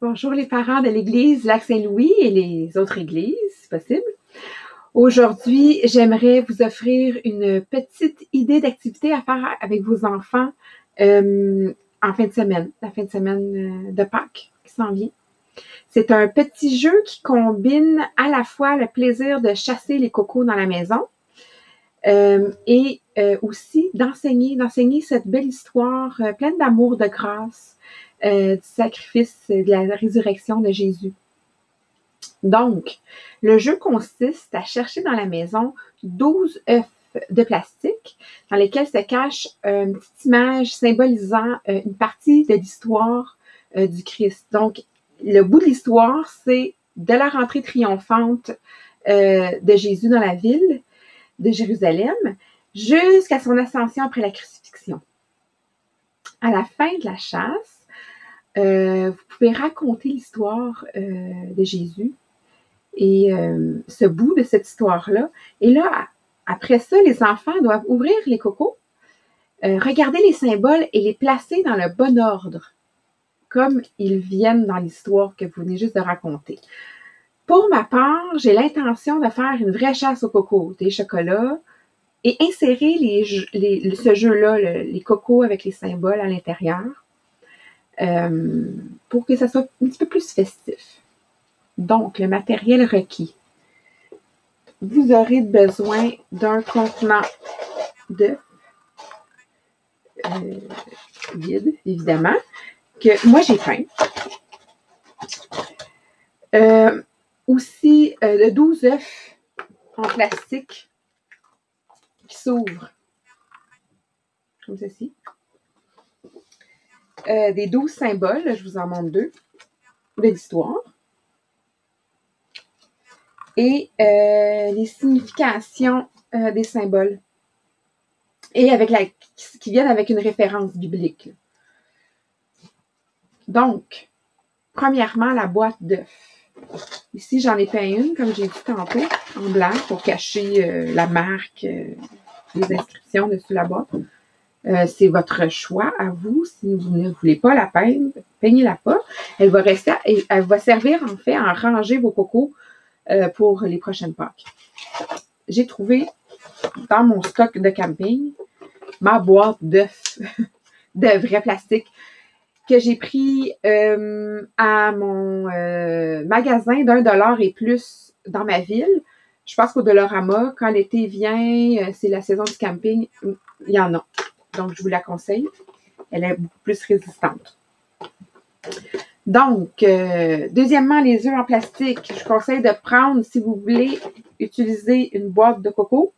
Bonjour les parents de l'Église Lac-Saint-Louis et les autres églises, si possible. Aujourd'hui, j'aimerais vous offrir une petite idée d'activité à faire avec vos enfants en fin de semaine, la fin de semaine de Pâques qui s'en vient. C'est un petit jeu qui combine à la fois le plaisir de chasser les cocos dans la maison et aussi d'enseigner cette belle histoire pleine d'amour, de grâce, du sacrifice, de la résurrection de Jésus. Donc, le jeu consiste à chercher dans la maison 12 œufs de plastique dans lesquels se cache une petite image symbolisant une partie de l'histoire du Christ. Donc, le bout de l'histoire, c'est de la rentrée triomphante de Jésus dans la ville de Jérusalem jusqu'à son ascension après la crucifixion. À la fin de la chasse, vous pouvez raconter l'histoire de Jésus et ce bout de cette histoire-là. Et là, après ça, les enfants doivent ouvrir les cocos, regarder les symboles et les placer dans le bon ordre, comme ils viennent dans l'histoire que vous venez juste de raconter. Pour ma part, j'ai l'intention de faire une vraie chasse aux cocos, des chocolats, et insérer ce jeu-là, les cocos avec les symboles à l'intérieur, pour que ça soit un petit peu plus festif. Donc, le matériel requis. Vous aurez besoin d'un contenant d'œufs vide, évidemment, que moi j'ai peint. Aussi, de 12 œufs en plastique qui s'ouvrent, comme ceci. Des 12 symboles, je vous en montre 2, de l'histoire. Et les significations des symboles. Et qui viennent avec une référence biblique. Donc, premièrement, la boîte d'œufs. Ici, j'en ai peint une, comme j'ai dit tantôt, en blanc, pour cacher la marque, les inscriptions dessus la boîte. C'est votre choix à vous. Si vous ne voulez pas la peindre, peignez-la pas. Elle va servir en fait à ranger vos cocos pour les prochaines Pâques. J'ai trouvé dans mon stock de camping ma boîte d'œufs de vrai plastique que j'ai pris à mon magasin d'$1 et plus dans ma ville. Je pense qu'au Dollarama, quand l'été vient, c'est la saison du camping, il y en a. Donc, je vous la conseille. Elle est beaucoup plus résistante. Donc, deuxièmement, les œufs en plastique. Je conseille de prendre, si vous voulez, utiliser une boîte de coco,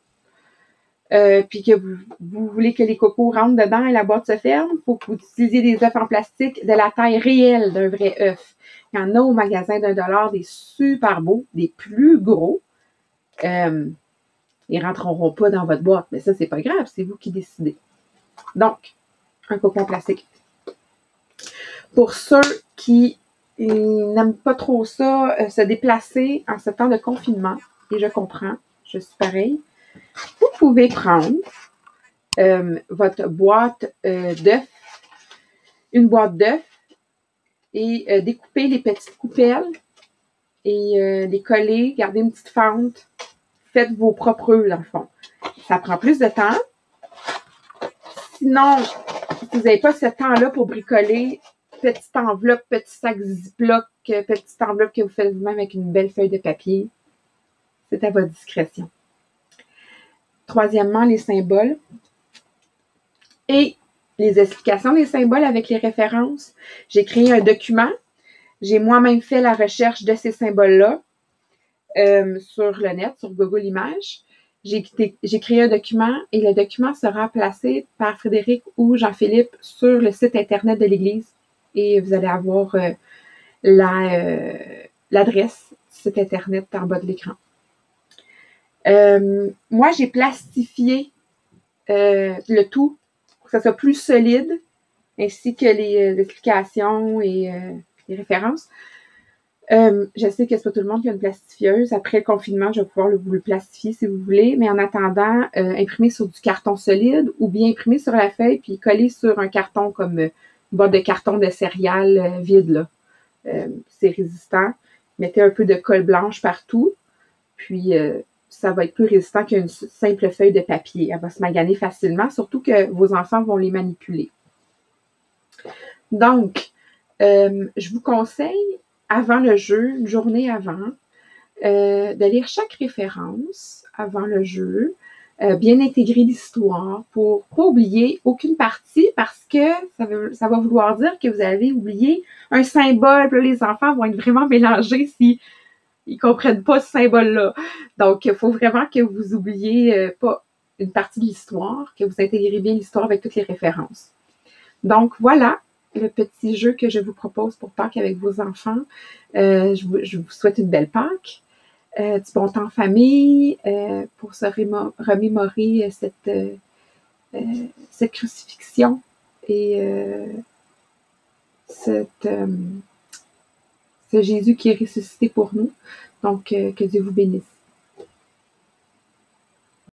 puis que vous voulez que les cocos rentrent dedans et la boîte se ferme. Il faut que vous utilisiez des œufs en plastique de la taille réelle d'un vrai œuf. Il y en a au magasin d'$, des super beaux, des plus gros. Ils ne rentreront pas dans votre boîte, mais ça, c'est pas grave, c'est vous qui décidez. Donc, un coco en plastique. Pour ceux qui n'aiment pas trop ça, se déplacer en ce temps de confinement, et je comprends, je suis pareille, vous pouvez prendre votre boîte d'œufs, une boîte d'œufs, et découper les petites coupelles et les coller, garder une petite fente. Faites vos propres œufs, dans le fond. Ça prend plus de temps. Sinon, si vous n'avez pas ce temps-là pour bricoler, petite enveloppe, petit sac Ziploc, petite enveloppe que vous faites vous-même avec une belle feuille de papier. C'est à votre discrétion. Troisièmement, les symboles. Et les explications des symboles avec les références. J'ai créé un document. J'ai moi-même fait la recherche de ces symboles-là sur le net, sur Google Images. J'ai créé un document et le document sera placé par Frédéric ou Jean-Philippe sur le site Internet de l'Église. Et vous allez avoir l'adresse du site Internet en bas de l'écran. Moi, j'ai plastifié le tout pour que ça soit plus solide, ainsi que les explications et les références. Je sais que c'est pas tout le monde qui a une plastifieuse. Après le confinement, je vais pouvoir vous le plastifier si vous voulez, mais en attendant, imprimer sur du carton solide ou bien imprimer sur la feuille puis coller sur un carton comme une boîte de carton de céréales vide, là. c'est résistant. Mettez un peu de colle blanche partout, puis ça va être plus résistant qu'une simple feuille de papier. Elle va se maganer facilement, surtout que vos enfants vont les manipuler. Donc, je vous conseille, avant le jeu, une journée avant, de lire chaque référence avant le jeu, bien intégrer l'histoire pour pas oublier aucune partie parce que ça va vouloir dire que vous avez oublié un symbole. Puis là, les enfants vont être vraiment mélangés si ils comprennent pas ce symbole-là. Donc, il faut vraiment que vous oubliez pas une partie de l'histoire, que vous intégrez bien l'histoire avec toutes les références. Donc, voilà le petit jeu que je vous propose pour Pâques avec vos enfants. Je vous souhaite une belle Pâques. Du bon temps en famille pour se remémorer cette crucifixion et ce Jésus qui est ressuscité pour nous. Donc, que Dieu vous bénisse.